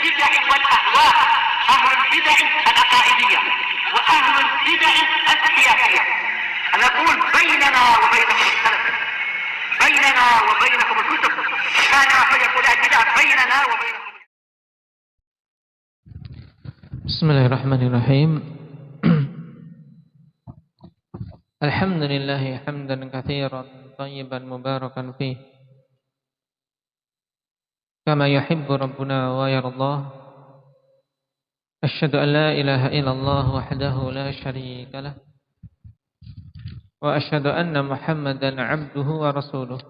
البدع والأهواء، أهل البدع العقائدية وأهل البدع السياسية. نقول بيننا وبينكم السلف، بيننا وبينكم الكتب، كان فيقول البدع بيننا وبينكم. Bismillahirrahmanirrahim. Alhamdulillah hamdan katsiran tayyiban mubarakan fih kama yuhibbu rabbuna wa yardah. Asyhadu an la ilaha illallah wahdahu la syarika lah wa asyhadu anna Muhammadan 'abduhu wa rasuluh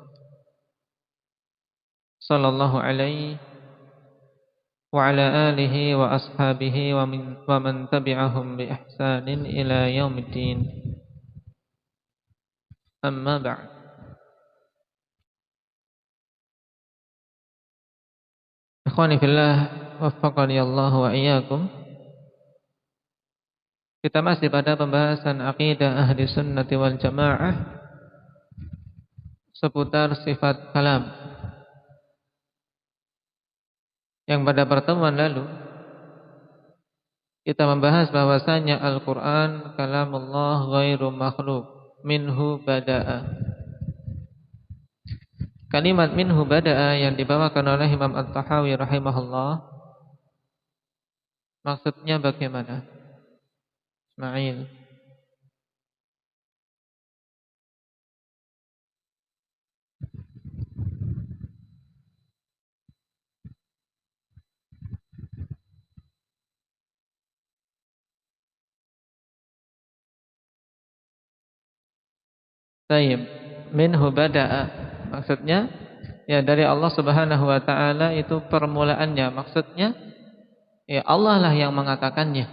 sallallahu alaihi wa ala alihi wa ashabihi wa man tabi'ahum bi ihsanin ila yaumiddin. Amma ba'd. Ikhwani fillah, waffaqani Allah wa iyyakum. Kita masih pada pembahasan akidah ahli sunnati wal jamaah seputar sifat kalam. Yang pada pertemuan lalu kita membahas bahwasanya Al-Quran kalamullah ghairu makhluk, minhu bada'a. Kalimat minhu bada'a yang dibawakan oleh Imam At-Tahawi rahimahullah, maksudnya bagaimana? Ismail. Tayyib, minhu bada'a, maksudnya ya dari Allah Subhanahu wa taala, itu permulaannya. Maksudnya ya Allah lah yang mengatakannya.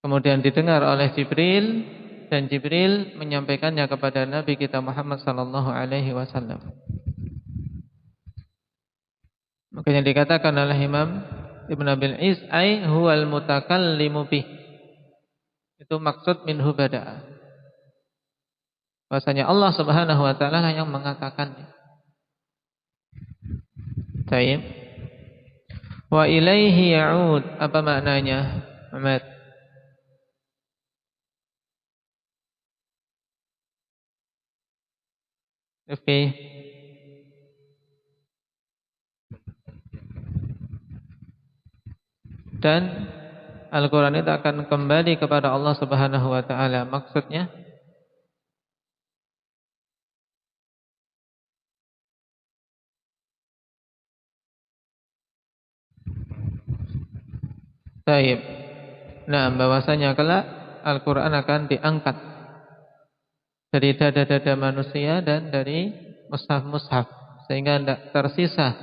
Kemudian didengar oleh Jibril dan Jibril menyampaikannya kepada Nabi kita Muhammad sallallahu alaihi wasallam. Makanya dikatakan oleh Imam Ibn Abil Is, ai huwal mutakallimu bih. Itu maksud minhu bada'a. Bahwasanya Allah Subhanahu wa taala lah yang mengatakannya. Baik. Wa ilaihi ya'ud, apa maknanya? Muhammad. Oke. Dan Al-Quran itu akan kembali kepada Allah Subhanahu wa taala. Maksudnya Taib. Nah, bahwasanya kelak Al-Quran akan diangkat dari dada-dada manusia dan dari mushaf-mushaf, sehingga tidak tersisa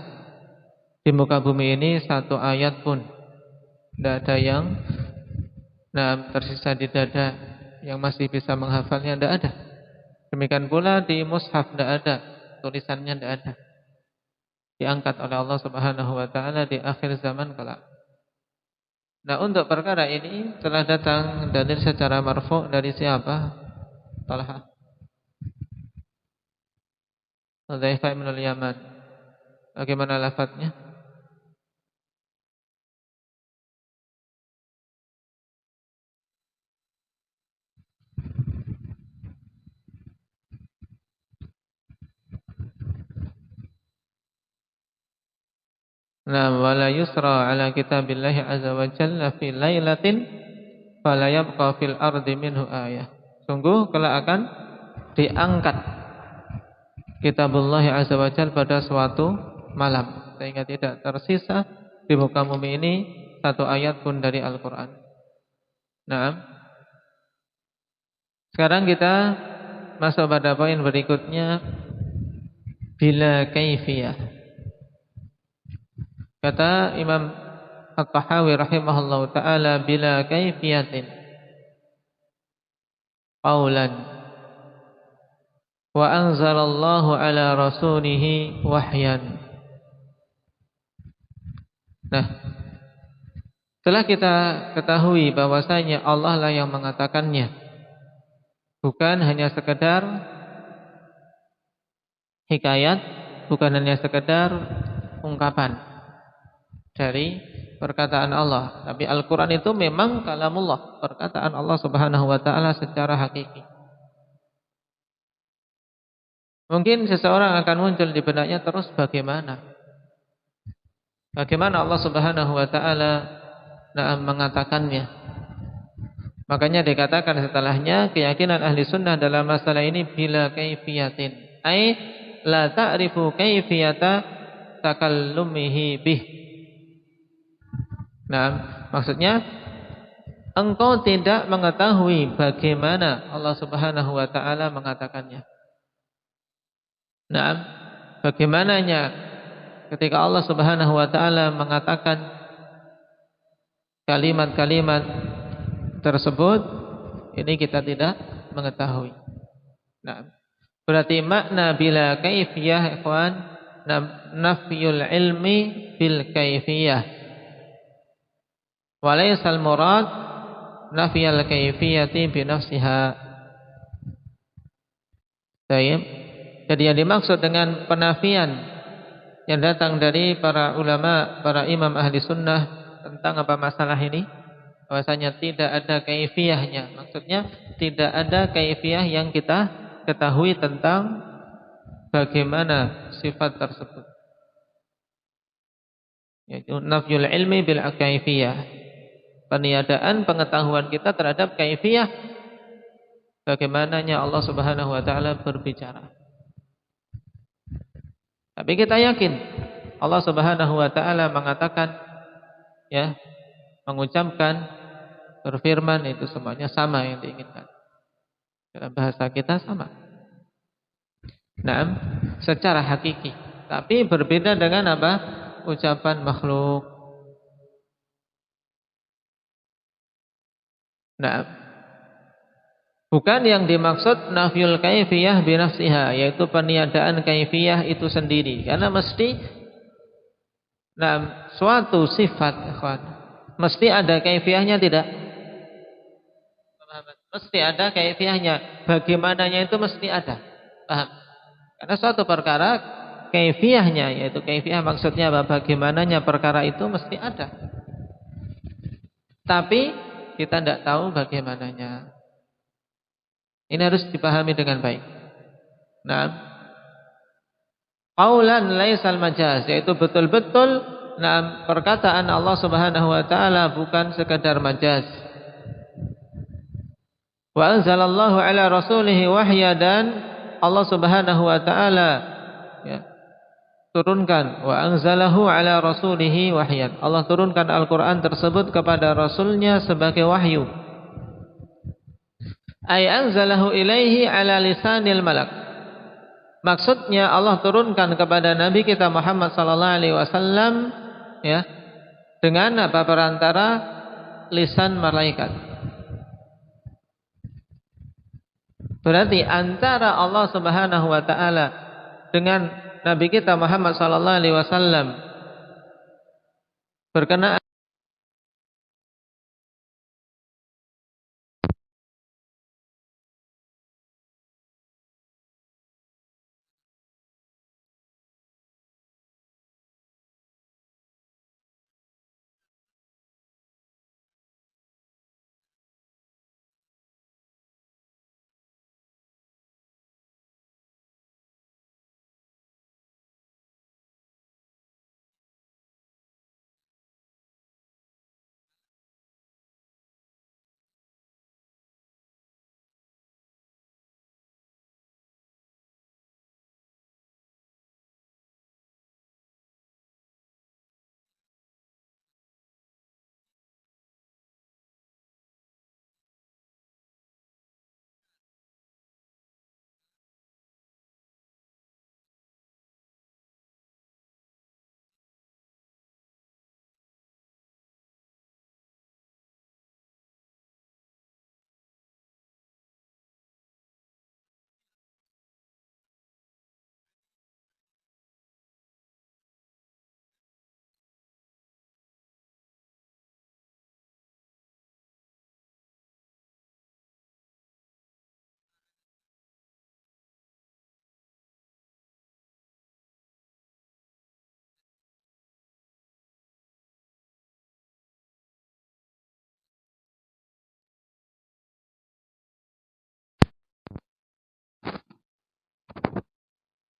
di muka bumi ini satu ayat pun. Tidak ada yang tersisa di dada yang masih bisa menghafalnya, tidak ada. Demikian pula di mushaf tidak ada, tulisannya tidak ada. Diangkat oleh Allah Subhanahu wa taala di akhir zaman kelak. Nah, untuk perkara ini telah datang dalil secara marfu' dari siapa? Talha. Hudzaifah bin al-Yaman. Bagaimana lafadznya? Nah, wala yusra ala kitabillahi azza wa jalla fi lailatin fala yabqa fil ardi minhu ayah. Sungguh kelak akan diangkat kitabullah azza wa jalla pada suatu malam, sehingga tidak tersisa di muka bumi ini satu ayat pun dari Al-Quran. Nah, sekarang kita masuk pada poin berikutnya, bila kaifiyah. Kata Imam At-Tahawi rahimahullahu ta'ala, bila kaifiyatin qawlan wa anzalallahu ala rasulihi wahyan. Nah, setelah kita ketahui bahwasanya Allah lah yang mengatakannya, bukan hanya sekedar hikayat, bukan hanya sekedar ungkapan, dari perkataan Allah. Tapi Al-Quran itu memang kalamullah, perkataan Allah Subhanahu wa ta'ala secara hakiki. Mungkin seseorang akan muncul di benaknya terus bagaimana Allah Subhanahu wa ta'ala mengatakannya. Makanya dikatakan setelahnya, keyakinan ahli sunnah dalam masalah ini bila kaifiyatin, ay la ta'rifu kaifiyata takallumihi bih. Nah, maksudnya engkau tidak mengetahui bagaimana Allah Subhanahu wa ta'ala mengatakannya. Nah, bagaimananya ketika Allah Subhanahu wa ta'ala mengatakan kalimat-kalimat tersebut, ini kita tidak mengetahui. Nah, berarti makna bila kaifiyah, ikhwan, nafyul ilmi bil kaifiyah. Walaysal murad nafyal kaifiyati bi nafsiha. Baik. Jadi yang dimaksud dengan penafian yang datang dari para ulama, para imam ahli sunnah tentang apa masalah ini, bahwasanya tidak ada kaifiyahnya. Maksudnya tidak ada kaifiyah yang kita ketahui tentang bagaimana sifat tersebut. Yaitu nafyul ilmi bil kaifiyah. Peniadaan pengetahuan kita terhadap kaifiyah bagaimananya Allah Subhanahu wa ta'ala berbicara. Tapi kita yakin Allah Subhanahu wa ta'ala mengatakan, ya, mengucapkan, berfirman, itu semuanya sama yang diinginkan. Dalam bahasa kita sama. Nah, secara hakiki. Tapi berbeda dengan apa? Ucapan makhluk. Nah, bukan yang dimaksud nafyul kaifiyah binafsiha, yaitu peniadaan kaifiyah itu sendiri. Karena mesti suatu sifat, mesti ada kaifiyahnya tidak? Mesti ada kaifiyahnya. Bagaimananya itu mesti ada. Paham? Karena suatu perkara kaifiyahnya, yaitu kaifiyah maksudnya apa? Bagaimananya perkara itu mesti ada. Tapi kita tidak tahu bagaimananya. Ini harus dipahami dengan baik. Nah, qaulan laisal majaz, yaitu betul-betul perkataan Allah Subhanahu wa ta'ala bukan sekadar majaz. Wa anzalallahu ala rasulihi wahya, dan Allah Subhanahu wa ta'ala, ya, turunkan wa anzalahu ala rasulihi wahyan. Allah turunkan Al-Qur'an tersebut kepada rasulnya sebagai wahyu. Ay anzalahu ilaihi ala lisanil malak. Maksudnya Allah turunkan kepada Nabi kita Muhammad sallallahu alaihi wasallam, ya, dengan apa? Perantara lisan malaikat. Berarti antara Allah Subhanahu wa ta'ala dengan Nabi kita Muhammad sallallahu alaihi wasallam berkenaan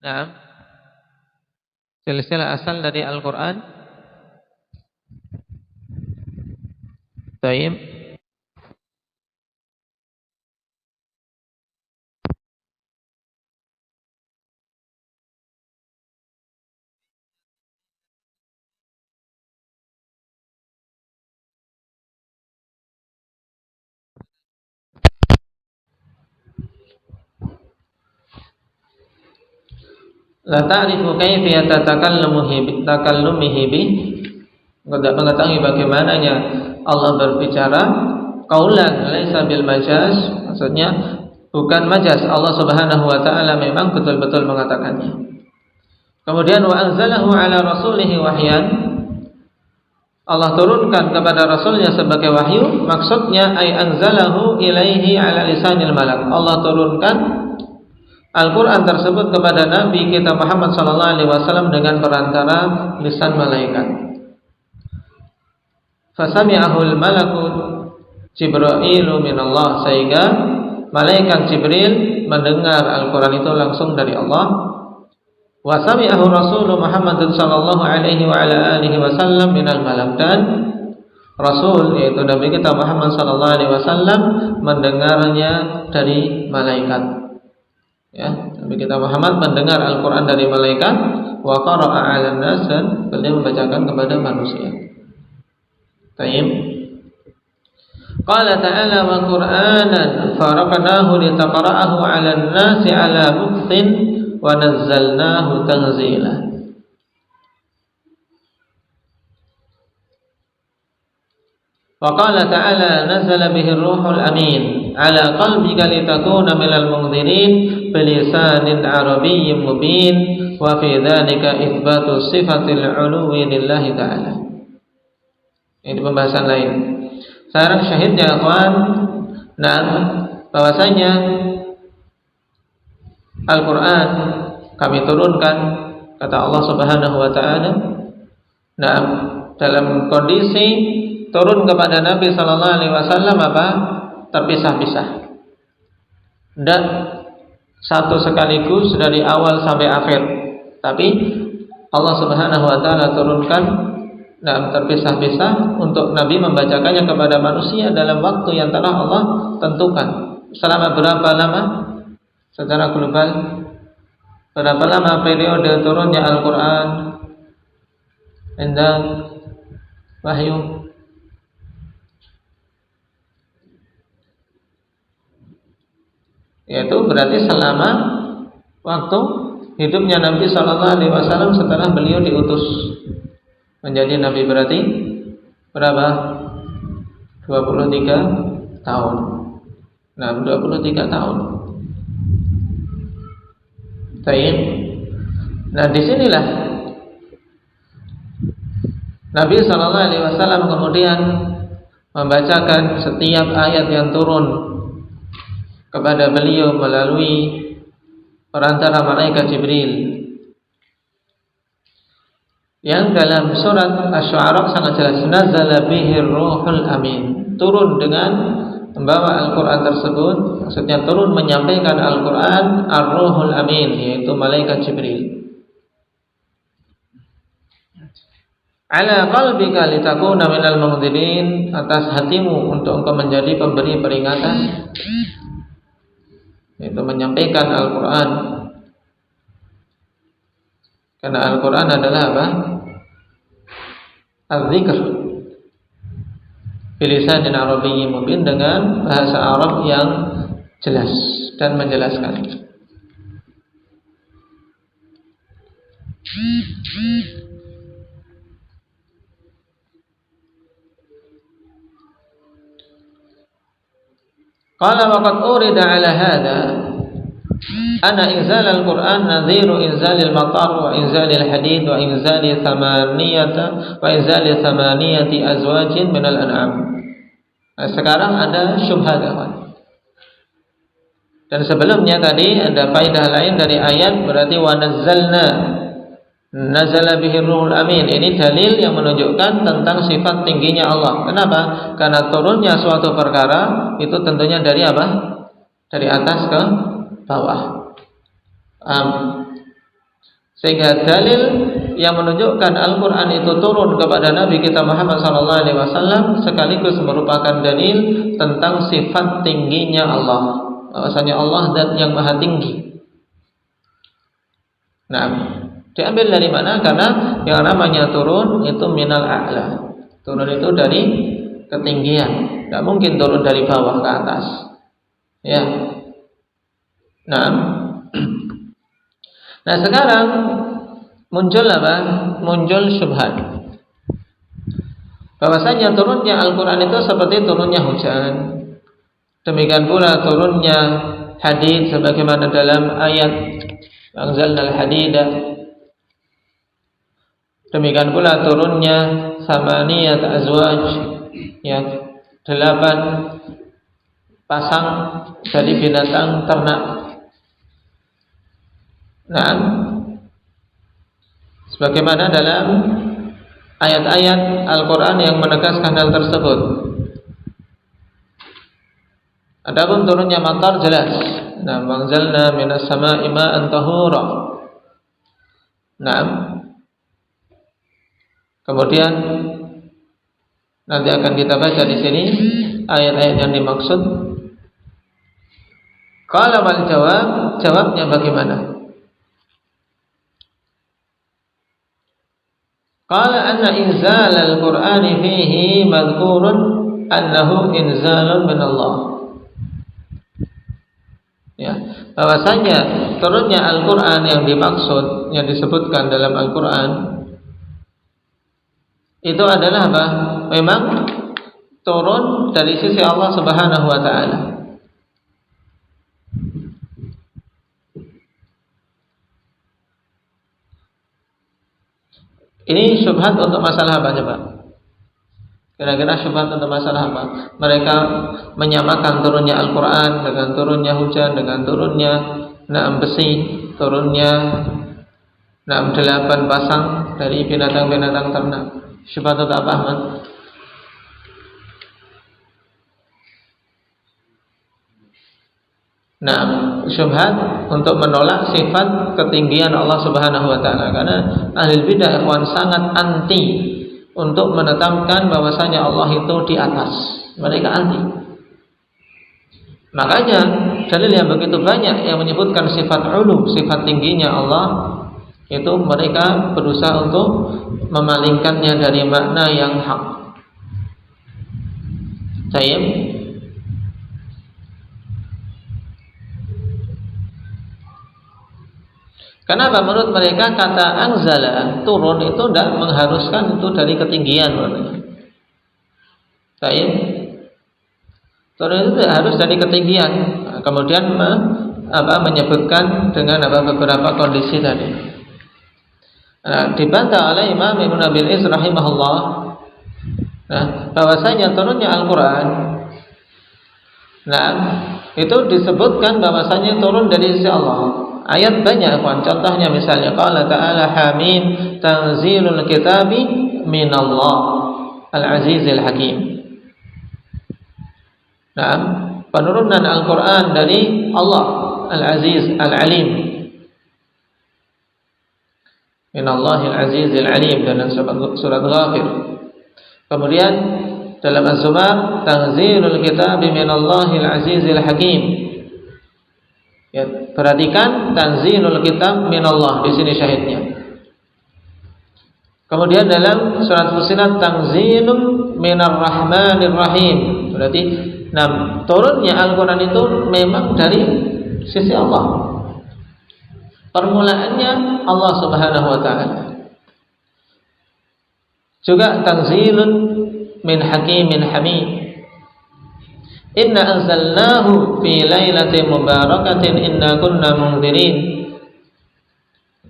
Nah, silsilah asal dari Al-Quran. Taib. La ta'rifu kaifiyata takallumihi bi, tidak mengetahui bagaimananya Allah berbicara qaulan laisa bil majaz, maksudnya bukan majaz. Allah Subhanahu wa taala memang betul-betul mengatakannya. Kemudian wa anzalahu ala rasulihi wahyan, Allah turunkan kepada rasulnya sebagai wahyu, maksudnya ay anzalahu ilaihi ala lisanil malak. Allah turunkan Al-Quran tersebut kepada Nabi kita Muhammad sallallahu alaihi wasallam dengan perantara lisan malaikat. Fasami'ahul malakut Jibrailu minallah, sehingga malaikat Jibril mendengar Al-Quran itu langsung dari Allah. Wa sami'ahu Rasul Muhammad sallallahu alaihi wa ala alihi wasallam minal malak, dan Rasul yaitu Nabi kita Muhammad sallallahu alaihi wasallam mendengarnya dari malaikat. Ya, Nabi kita Muhammad mendengar Al-Quran dari malaikat. Wa qara'a 'alan nas, dan beliau membacakan kepada manusia. Tayyib. Qala ta'ala wa Qur'anan faraqnahu litaqra'ahu 'alan nasi 'ala mukthin wa nazzalnahu tanzila. Wa qala ta'ala nazala bihi ar-ruhul amin 'ala qalbika litakuna minal munzirin bilisanin arabiyyin mubin, wa fi dzalika itsbatu sifatil 'uluwi lillahi ta'ala. Ini pembahasan lain. Sekarang syahidnya akhwan, nah bahwasanya Al-Quran kami turunkan, kata Allah Subhanahu wa taala, nah dalam kondisi turun kepada Nabi sallallahu alaihi wasallam apa? Terpisah-pisah. Dan satu sekaligus dari awal sampai akhir. Tapi Allah Subhanahu wa taala turunkan terpisah-pisah untuk Nabi membacakannya kepada manusia dalam waktu yang telah Allah tentukan. Selama berapa lama? Secara global, berapa lama periode turunnya Al-Quran? Endang wahyu. Yaitu berarti selama waktu hidupnya Nabi sallallahu alaihi wasallam setelah beliau diutus menjadi nabi, berarti berapa? 23 tahun. Nah, 23 tahun. Baik. Nah, disinilah Nabi sallallahu alaihi wasallam kemudian membacakan setiap ayat yang turun kepada beliau melalui perantara malaikat Jibril, yang dalam surat Asy-Syu'ara sangat jelas, nazala bihir ruhul amin, turun dengan membawa Al-Quran tersebut, maksudnya turun menyampaikan Al-Quran ar-ruhul amin, yaitu malaikat Jibril, ala qalbika litakuna minal munzirin, atas hatimu untuk engkau menjadi pemberi peringatan, yaitu menyampaikan Al-Quran. Karena Al-Quran adalah apa? Az-zikr bilisanin arabiyyin mubin, dengan bahasa Arab yang jelas dan menjelaskan. Qala wa qad urida ala hadha anna inzal al-Quran nadhiru inzalil matar wa inzalil hadid wa inzali thamaniyati azwajin minal an'am. Nah, sekarang ada syubhat, dan sebelumnya tadi ada faedah lain dari ayat, berarti wa nazzalna, nazala bihi ruhul amin. Ini dalil yang menunjukkan tentang sifat tingginya Allah. Kenapa? Karena turunnya suatu perkara itu tentunya dari apa? Dari atas ke bawah. Sehingga dalil yang menunjukkan Al-Quran itu turun kepada Nabi kita Muhammad SAW sekaligus merupakan dalil tentang sifat tingginya Allah, bahwasanya Allah zat yang maha tinggi. Nah, diambil dari mana? Karena yang namanya turun itu minal a'la. Turun itu dari ketinggian. Tidak mungkin turun dari bawah ke atas. Ya. Nah sekarang muncul apa? Muncul syubhat. Bahwasanya turunnya Al-Quran itu seperti turunnya hujan. Demikian pula turunnya hadid sebagaimana dalam ayat Anzalnal hadida. Demikian pula turunnya samaniyat azwaj, ya, 8 pasang dari binatang ternak. Nah, sebagaimana dalam ayat-ayat Al-Quran yang menegaskan hal tersebut. Adapun turunnya matar jelas. Nah, anzalna minas sama'i ma'an tahura. Nah, kemudian nanti akan kita baca di sini ayat-ayat yang dimaksud. Qala wal jawab, jawabnya bagaimana? Qala anna inzal al-Qur'ani fihi madhkurun annahu inzalun min Allah. Ya, bahwasanya turunnya Al-Qur'an yang dimaksud, yang disebutkan dalam Al-Qur'an itu adalah apa? Memang turun dari sisi Allah Subhanahu wa taala. Ini syubhat untuk masalah apa coba? Kira-kira syubhat untuk masalah apa? Mereka menyamakan turunnya Al-Quran dengan turunnya hujan, dengan turunnya besi, turunnya 8 pasang dari binatang-binatang ternak. Syubhat untuk apa, Ahmad? Nah, syubhat untuk menolak sifat ketinggian Allah Subhanahu wa taala, karena ahli bidah ikhwan sangat anti untuk menetapkan bahwasanya Allah itu di atas. Mereka anti. Makanya dalil yang begitu banyak yang menyebutkan sifat ulu, sifat tingginya Allah, itu mereka berusaha untuk memalingkannya dari makna yang hak. Baik. Kenapa menurut mereka kata anzala, turun itu tidak mengharuskan itu dari ketinggian. Baik. Turun itu tidak harus dari ketinggian. Kemudian menyebutkan dengan beberapa kondisi tadi. Dibantah oleh Imam Ibnu Abil Iz rahimahullah. Bahwasanya turunnya Al-Quran, itu disebutkan bahwasanya turun dari sisi Allah. Ayat banyak, contohnya misalnya qala ta'ala hamim tanzilul kitabi minallah al-azizil hakim. Penurunan Al-Quran dari Allah al-aziz al-alim, minallahil azizil alim, dalam surat Ghafir. Kemudian dalam Az-Zumar tanzilul kitabi minallahil azizil hakim. Ya, perhatikan tanzilul kitab minallah, di sini syahidnya. Kemudian dalam surat Fussilat tanzilun minar rahmanir rahim. Berarti turunnya Al-Quran itu memang dari sisi Allah. Permulaannya Allah Subhanahu wa taala. Juga tanzilun min hakimin hamid. Inna anzalnahu fi lailatin mubarakatin inna kunna munzirin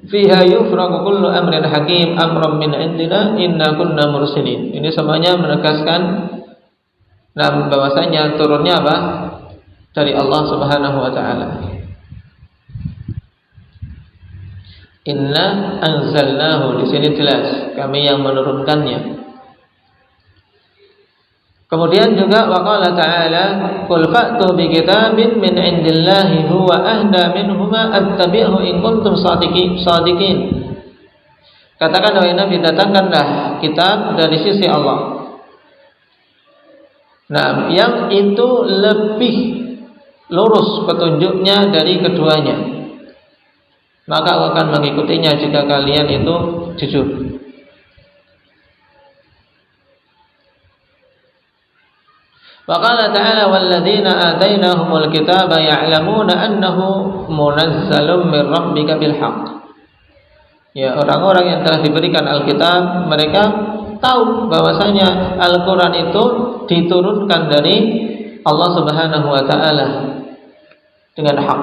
fiha yufraqu kullu amrin hakim amran min indina inna kunna mursilin. Ini semuanya menegaskan bahwasanya turunnya apa? Dari Allah Subhanahu wa taala. Inna anzalnahu, di sini jelas kami yang menurunkannya. Kemudian juga waqala ta'ala qul fa'tu bi kitabin min indillahi huwa ahda minhuma attabi'hu in kuntum sadiqin. Katakan wahai Nabi, datangkanlah kitab dari sisi Allah. Nah, yang itu lebih lurus petunjuknya dari keduanya. Maka aku akan mengikutinya jika kalian itu jujur. Wa qala ta'ala walladzina atainahumul kitaba ya'lamuna annahu munazzalun min rabbika bil haqq. Ya, orang-orang yang telah diberikan Alkitab, mereka tahu bahwasanya Al-Quran itu diturunkan dari Allah Subhanahu wa Ta'ala dengan hak.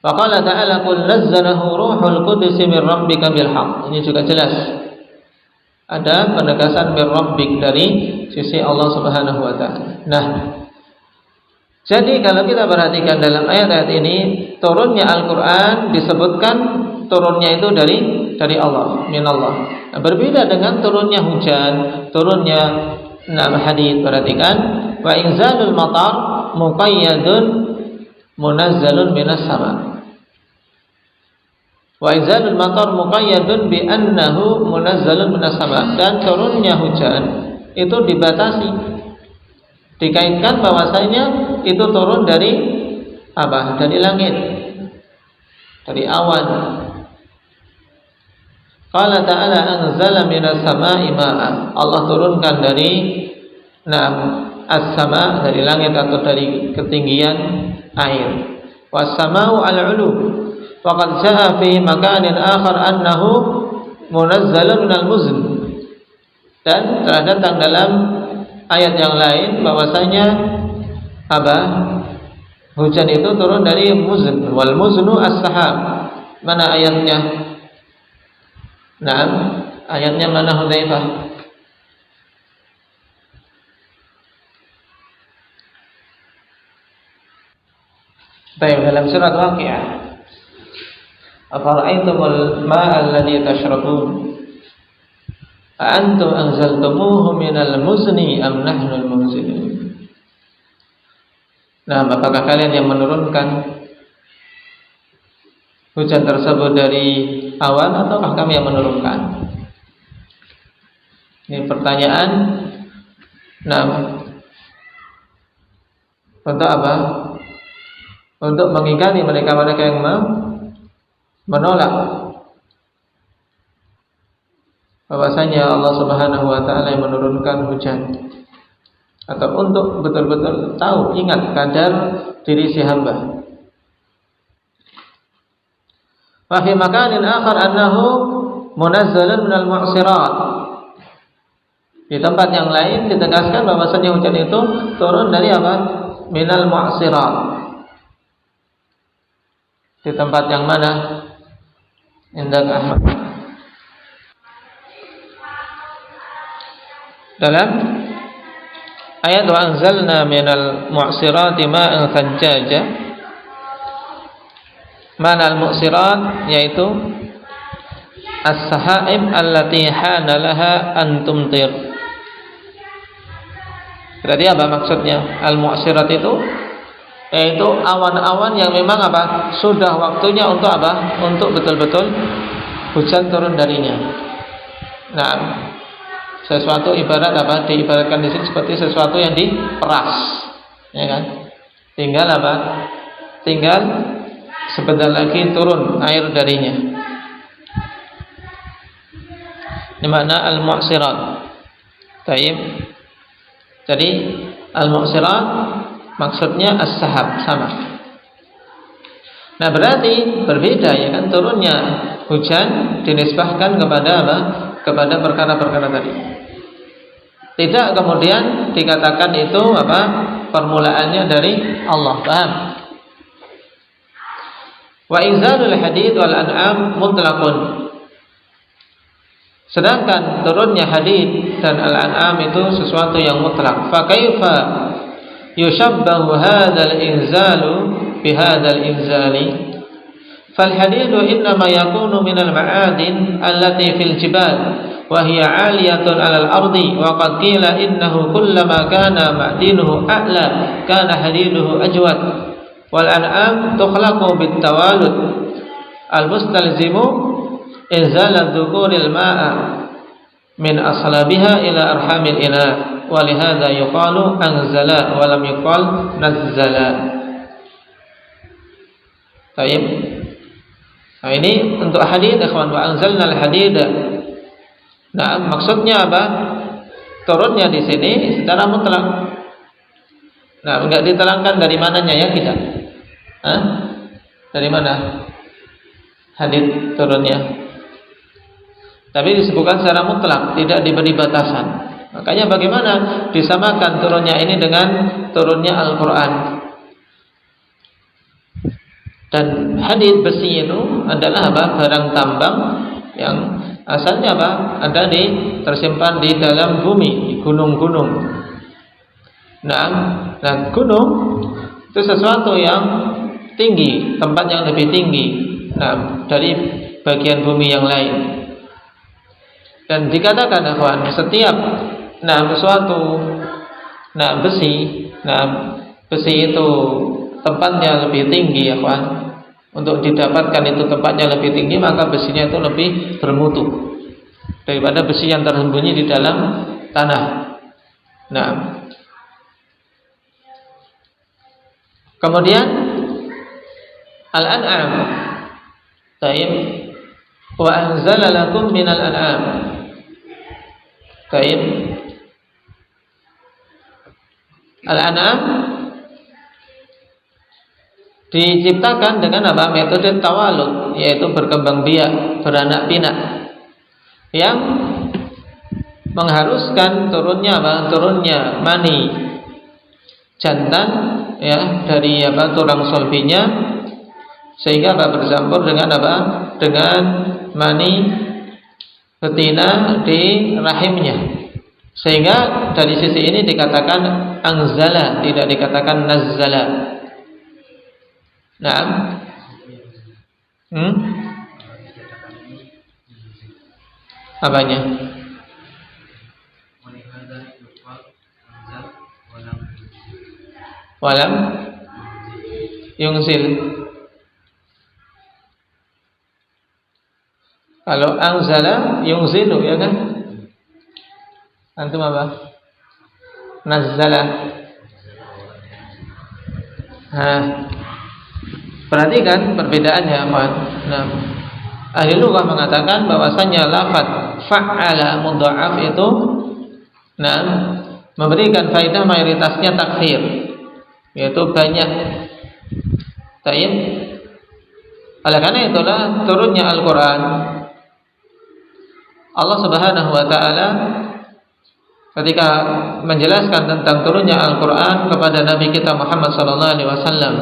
Wa qala ta'ala qul nazzalahu ruhul qudus min rabbika bil haqq. Ini juga jelas ada penegasan min rabbik dari sisi Allah Subhanahu wa Ta'ala. Nah, jadi kalau kita perhatikan dalam ayat-ayat ini, turunnya Al-Quran disebutkan turunnya itu dari Allah, min Allah. Nah, berbeda dengan turunnya hujan, turunnya hadits. Perhatikan, wa inzalul matar muqayyadun munazzalun minas sama. Wa inzalul matar muqayyadun bi annahu munazzalun minas sama. Dan turunnya hujan itu dibatasi, dikaitkan bahwasanya itu turun dari apa? Dari langit, dari awan. Qala ta'ala anzala minas sama'i ma'a. Allah turunkan dari as-sama', dari langit atau dari ketinggian air. Was-sama'u al-'ulu. Wa qad jaa'a fi makanin akhar annahu munazzalun minal muzn. Dan telah datang dalam ayat yang lain bahwasanya apa? Hujan itu turun dari muzn. Wal muznu as-sahab. Mana ayatnya? Nah, ayatnya mana Hudzaifah? Baik, dalam surat Waqiah. Afara'aytumul ma'a alladhi tashrabun? A'antum anzaltumuhu minal muzni am nahnul munzilun? Nah, apakah kalian yang menurunkan hujan tersebut dari awan ataukah kami yang menurunkan? Ini pertanyaan. Nah, untuk apa? Untuk mengingkari mereka-mereka yang menolak bahwasanya Allah Subhanahu wa Ta'ala yang menurunkan hujan, atau untuk betul-betul tahu, ingat kadar diri si hamba. Wa fi makanin akhar annahu munazzalun minal mu'sirat. Di tempat yang lain ditegaskan bahwasanya hujan itu turun dari apa? Minal mu'sirat. Di tempat yang mana? Indah Ahmad. Dalam ayat wa anzalna minal mu'sirati ma'an thajjaja. Mana al-mu'sirat, yaitu as-sahaib allati hana laha an tumtir. Berarti apa maksudnya? Al-mu'sirat itu yaitu awan-awan yang memang apa? Sudah waktunya untuk apa? Untuk betul-betul hujan turun darinya. Nah, sesuatu ibarat apa? Diibaratkan di sini seperti sesuatu yang diperas, ya kan? Tinggal apa? Tinggal sebentar lagi turun air darinya. Ini makna al-mu'sirat. Baik. Jadi al-mu'sirat maksudnya as-sahab, sama. Nah, berarti berbeda, ya kan? Turunnya hujan dinisbahkan kepada apa? Kepada perkara-perkara tadi. Tidak kemudian dikatakan itu apa? Permulaannya dari Allah. Paham? Wa inzalul hadid wal an'am mutlaqun. Sedangkan turunnya hadid dan al-an'am itu sesuatu yang mutlak. Fa kaifa yushabbahu hadzal inzalu bi hadzal inzali? Fal hadidu innama yakunu minal ma'adin allati fil jibal wa hiya 'aliyatun 'alal ardi wa qad qila innahu kullama kana ma'dinuhu a'la kana hadiduhu ajwad. Wal an'am tukhlaqu bit tawalud al mustalzimu inzala dzukuril ma'a min aslabiha ila arhamil ina, wa lihadza yuqalu anzala wa lam yuqal nazzala. Baik. Nah, ini untuk hadid, ikhwan, wa anzalna al-hadid. Nah, maksudnya apa? Turunnya di sini secara mutlak. Nah, enggak diterangkan dari mananya ya, tidak. Hah? Dari mana hadid turunnya? Tapi disebutkan secara mutlak, tidak diberi batasan. Makanya bagaimana disamakan turunnya ini dengan turunnya Al-Quran? Dan hadid besi itu adalah apa? Barang tambang yang asalnya apa? Ada tersimpan di dalam bumi, di gunung-gunung. Nah, gunung itu sesuatu yang tinggi, tempat yang lebih tinggi, nah, dari bagian bumi yang lain. Dan dikatakan, kawan, setiap sesuatu besi itu tempatnya lebih tinggi, ya kawan. Untuk didapatkan itu tempatnya lebih tinggi, maka besinya itu lebih bermutu daripada besi yang tersembunyi di dalam tanah. Nah, kemudian Al-An'am, taib, wa anzala lakum minal an'am, taib. Al-An'am diciptakan dengan apa? Metode tawalud, yaitu berkembang biak, beranak pinak, yang mengharuskan turunnya apa? Turunnya mani jantan ya dari apa? Tulang sulbinya, sehingga apa? Bercampur dengan apa? Dengan mani betina di rahimnya, sehingga dari sisi ini dikatakan anzala, tidak dikatakan nazzala. Nah, apanya? Walam yungzil. Kalau anzala yungzilu, ya kan? Antum apa? Nazzala. Perhatikan perbedaannya, kawan. Nah, ahli lughah mengatakan bahwasanya lafaz fa'ala mudha'af itu memberikan faedah mayoritasnya taksir, yaitu banyak. Tayyib. Oleh karena itulah turunnya Al-Qur'an, Allah Subhanahu wa taala ketika menjelaskan tentang turunnya Al-Qur'an kepada Nabi kita Muhammad sallallahu alaihi wasallam.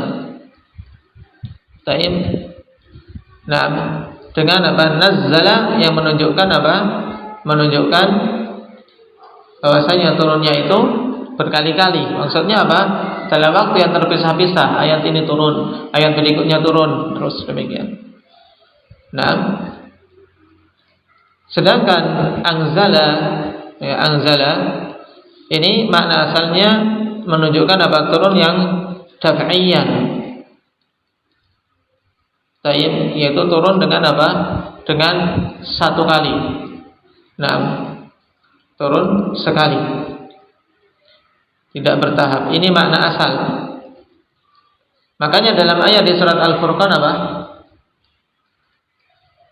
Taib. Nah, dengan apa? Nazzala, yang menunjukkan apa? Menunjukkan bahwasanya turunnya itu berkali-kali. Maksudnya apa? Dalam waktu yang terpisah-pisah, ayat ini turun, ayat berikutnya turun, terus demikian. Nah, sedangkan anzala, ya, anzala ini makna asalnya menunjukkan apa? Turun yang daf'iyan. Taib, yaitu turun dengan apa? Dengan satu kali. Nah, turun sekali, tidak bertahap. Ini makna asal. Makanya dalam ayat di surat Al-Furqan apa?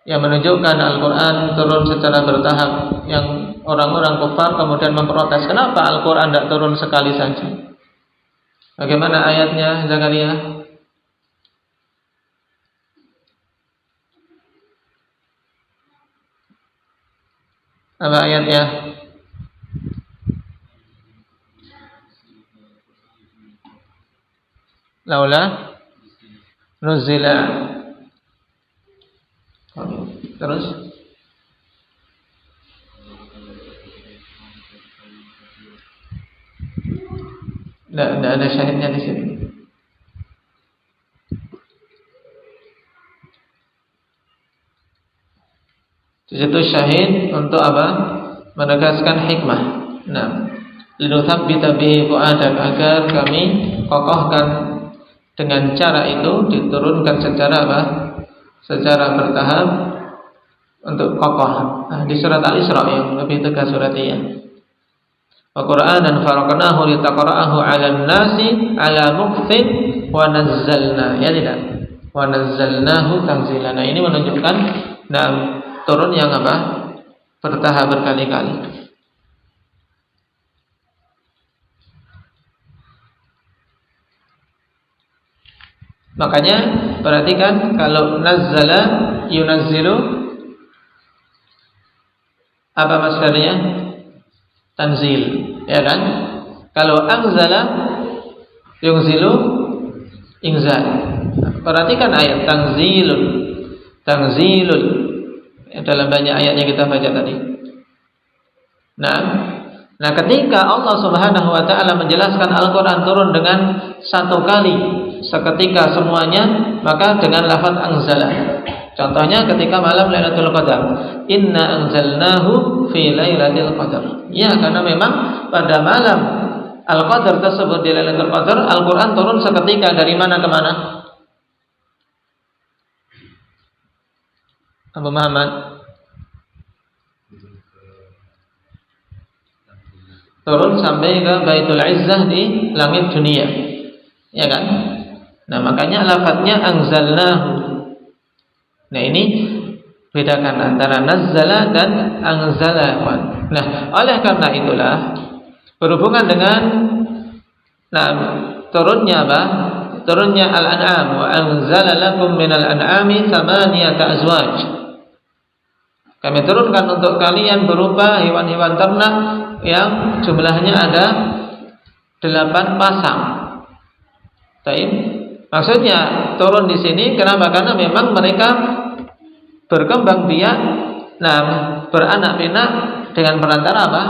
Yang menunjukkan Al-Quran turun secara bertahap, yang orang-orang kufar kemudian memprotes, kenapa Al-Quran tidak turun sekali saja? Bagaimana ayatnya, Zakaria? Apa ayatnya? Laula nuzila. Terus tidak ada syahidnya di sini. Itu syahid untuk apa? Menegaskan hikmah. Nah, linutsabbita bihi fu'adak, agar kami kokohkan dengan cara itu, diturunkan secara apa? Secara bertahap, untuk kokoh. Di surat Al-Isra yang lebih tegas suratnya. Wa Qur'anan faraqnahu litaqra'ahu 'alan nasi 'ala muqtin wa nazzalna. Ya tidak. Wa nazzalnahu tanzila. Nah, ini menunjukkan turun yang apa? Bertahap berkali-kali. Makanya perhatikan kalau nazzala yunazzilu apa masdarnya? Tanzil, ya kan? Kalau anzala yunzilu inzal. Perhatikan ayat tanzilun. Tanzilun. Dalam banyak ayat yang kita baca tadi. Nah, ketika Allah Subhanahu wa taala menjelaskan Al-Qur'an turun dengan satu kali seketika semuanya, maka dengan lafaz anzala. Contohnya ketika malam Lailatul Qadar, inna anzalnahu fi lailatul qadar. Ya, karena memang pada malam Al-Qadar tersebut di Lailatul Qadar, Al-Qur'an turun seketika dari mana ke mana? Abu Muhammad. Turun sampai ke Baitul Izzah di langit dunia. Ya kan? Nah, makanya lafadznya anzalnahu. Nah, ini bedakan antara nazzala dan anzala. Nah, oleh karena itulah berhubungan dengan turunnya apa? Turunnya Al-An'am, wa anzala lakum minal an'ami thamaniyata azwaj. Kami turunkan untuk kalian berupa hewan-hewan ternak yang jumlahnya ada 8 pasang. Baik. Maksudnya turun di sini kenapa? Karena memang mereka berkembang biak, beranak pinak dengan perantara apa?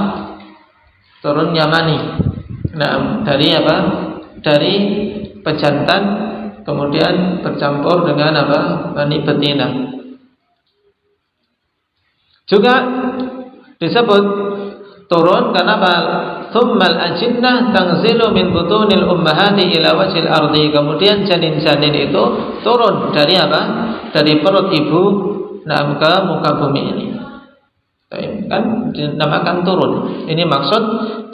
Turunnya mani. Dari apa? Dari pejantan kemudian bercampur dengan apa? Mani betina. Juga disebut turun karena tsummal ajinnah tanzilu min butunil ummahati ila wajhil ardi. Kemudian janin-janin itu turun dari apa? Dari perut ibu ke muka bumi ini. Kan dinamakan turun. Ini maksud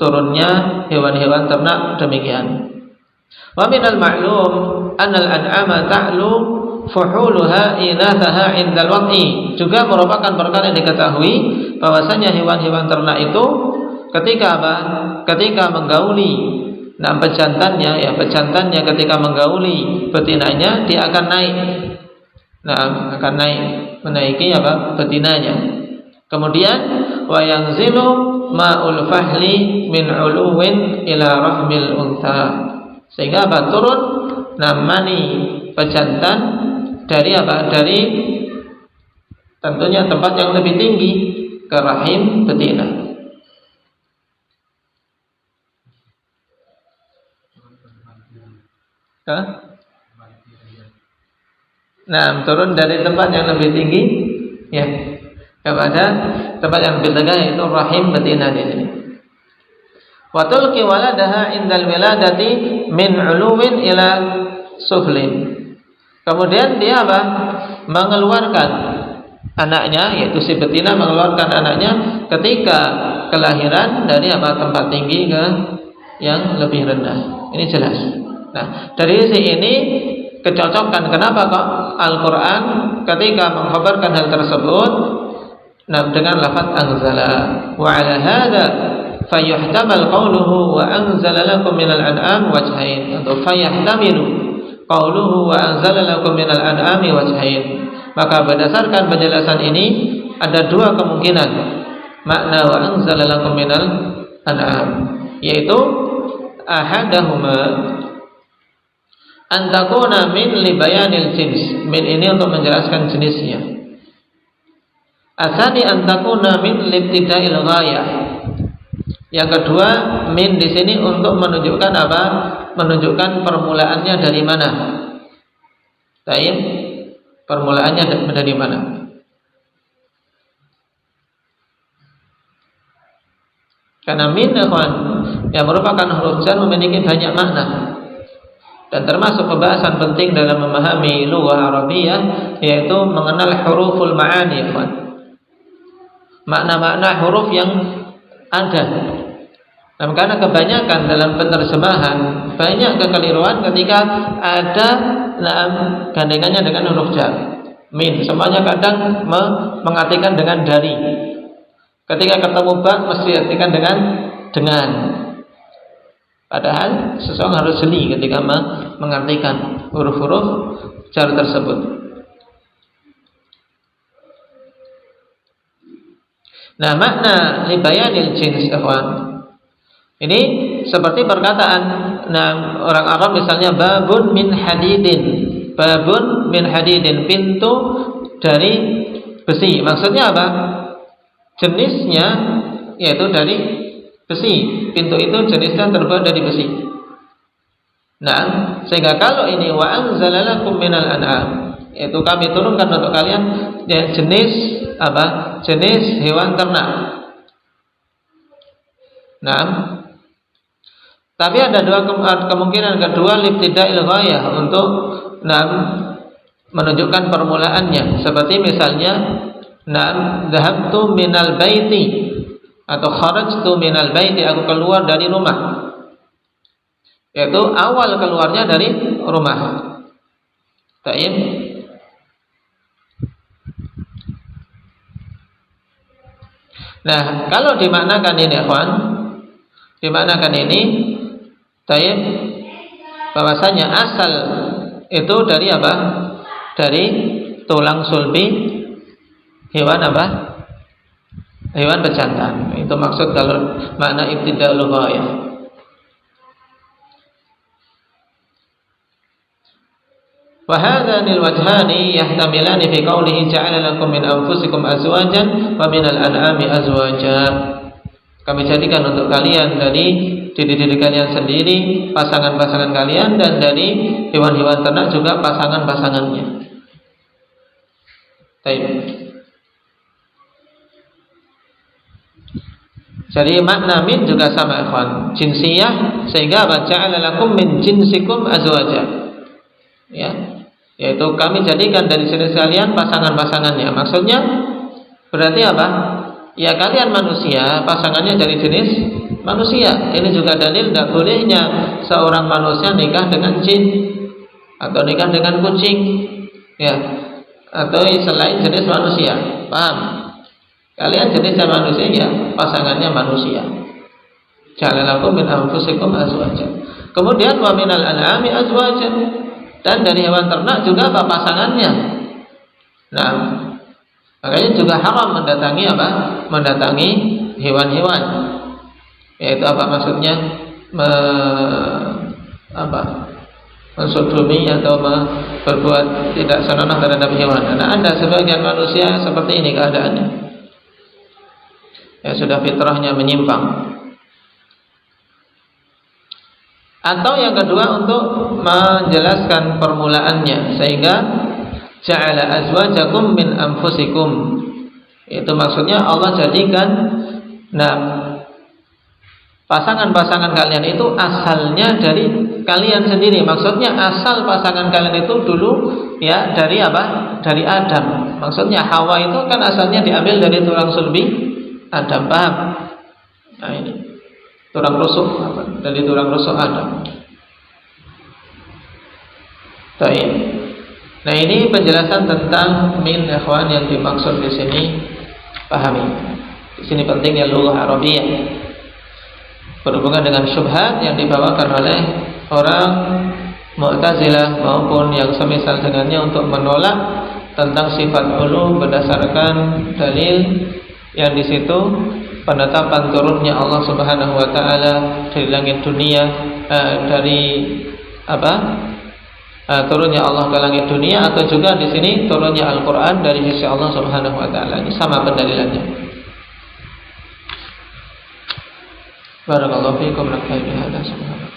turunnya hewan-hewan ternak demikian. Wa minal ma'lum annal an'ama ta'lu fuhuluha inathaha indal wat'i. Juga merupakan perkara yang diketahui bahwasanya hewan-hewan ternak itu ketika apa? Ketika menggauli pejantannya ketika menggauli betinanya, dia akan naik. Akan naik, menaiki apa? Betinanya. Kemudian wa yanzilu ma'ul fahli min 'uluwin ila rahmil untha. Sehingga apa? Turun mani pejantan dari apa? Dari tentunya tempat yang lebih tinggi ke rahim betina. Turun dari tempat yang lebih tinggi ya kepada tempat yang lebih tegak, yaitu rahim betina di sini. Wa tulqi waladaha indal wiladati min 'uluwin ila suflin. Kemudian dia apa? Mengeluarkan anaknya, yaitu si betina mengeluarkan anaknya ketika kelahiran dari apa? Tempat tinggi ke yang lebih rendah. Ini jelas. Nah, dari sisi ini kecocokan kenapa kok Al-Qur'an ketika mengkhabarkan hal tersebut dengan lafaz anzala. Wa 'ala hadza fayuhtamal qawluhu wa anzala lakum minal an'am wajhain. Atau fayahtamilu qawluhu wa anzala lakum minal an'ami wajhain. Maka berdasarkan penjelasan ini ada dua kemungkinan makna wa anzala lakum minal an'am, yaitu ahadahuma antakuna min libayanil jins. Min ini untuk menjelaskan jenisnya. Asani antakuna min libtida'il ghayah. Yang kedua, min di sini untuk menunjukkan apa? Menunjukkan permulaannya dari mana. Baik, permulaannya dari mana? Karena min yang merupakan huruf jar memiliki banyak makna. Dan termasuk pembahasan penting dalam memahami lughah Arabiyah yaitu mengenal huruful ma'ani. makna-makna huruf yang ada. Nah, karena kebanyakan dalam penerjemahan banyak kekeliruan ketika ada gandengannya dengan huruf jar. Min semuanya kadang mengartikan dengan dari. Ketika ketemu ba mesti artikan dengan. Padahal seseorang harus jeli ketika mengartikan huruf-huruf jar tersebut. Nah, makna libayanil jins, ikhwan, ini seperti perkataan orang Arab misalnya babun min hadidin. Babun min hadidin, pintu dari besi. Maksudnya apa? Jenisnya yaitu dari besi. Pintu itu jenisnya terbuat dari besi. Nah, sehingga kalau ini wa anzalalakum minal an'am, yaitu kami turunkan untuk kalian jenis apa? Jenis hewan ternak. Nah, tapi ada dua kemungkinan. Kedua, libtida'il ghayah, untuk menunjukkan permulaannya. Seperti misalnya dhahabtu minal baiti, atau kharajtu minal baiti, aku keluar dari rumah. Yaitu awal keluarnya dari rumah. Taib. Nah, kalau dimaknakan ini, ikhwan, dimaknakan ini, taib, bahwasanya asal itu dari apa? Dari tulang sulbi hewan apa? Hewan pejantan. Itu maksud kalau makna ibtida'ul ghayah. Wa hadhanil wajhani yahtamilani fi qawlihi ja'ala lakum min anfusikum azwajan wa minal an'ami azwaja. Kami jadikan untuk kalian dari diri-diri kalian sendiri pasangan-pasangan kalian, dan dari hewan-hewan ternak juga pasangan-pasangannya. Baik. Jadi makna min juga sama, ikhwan, jinsiyah, sehingga ja'ala lakum min jinsikum azwaja. Ya, yaitu kami jadikan dari jenis kalian pasangan-pasangannya. Maksudnya berarti apa? Ya, kalian manusia, pasangannya dari jenis manusia. Ini juga dalil tidak bolehnya seorang manusia nikah dengan jin atau nikah dengan kucing, ya, atau selain jenis manusia. Paham? Kalian jenisnya manusia, ya, pasangannya manusia. Ja'alalakum min anfusikum azwaja. Kemudian wa minal an'ami azwaja, dan dari hewan ternak juga apa pasangannya. Nah, makanya juga haram mendatangi apa? Mendatangi hewan-hewan. Yaitu apa maksudnya? Mensodomi atau berbuat tidak senonoh terhadap hewan. Nah, ada sebagian manusia seperti ini keadaannya. Ya, sudah fitrahnya menyimpang. Atau yang kedua, untuk menjelaskan permulaannya, sehingga ja'ala azwajakum min anfusikum. Itu maksudnya Allah jadikan pasangan-pasangan kalian itu asalnya dari kalian sendiri. Maksudnya asal pasangan kalian itu dulu, ya, dari apa? Dari Adam. Maksudnya Hawa itu kan asalnya diambil dari tulang sulbi Adam, paham? Nah, ini tulang rusuk, dari tulang rusuk Adam. Baik. Nah, ini penjelasan tentang min, ikhwan, yang dimaksud di sini. Pahami. Di sini pentingnya lughah Arabiyah berhubungan dengan syubhat yang dibawakan oleh orang Mu'tazilah maupun yang semisal dengannya untuk menolak tentang sifat ulu berdasarkan dalil yang di situ penetapan turunnya Allah Subhanahu wa taala dari langit dunia, turunnya Allah ke langit dunia, atau juga di sini turunnya Al-Qur'an dari sisi Allah Subhanahu wa taala. Ini sama pendalilannya. Barakallahu fiikum, naktafi bihadza subhanallah.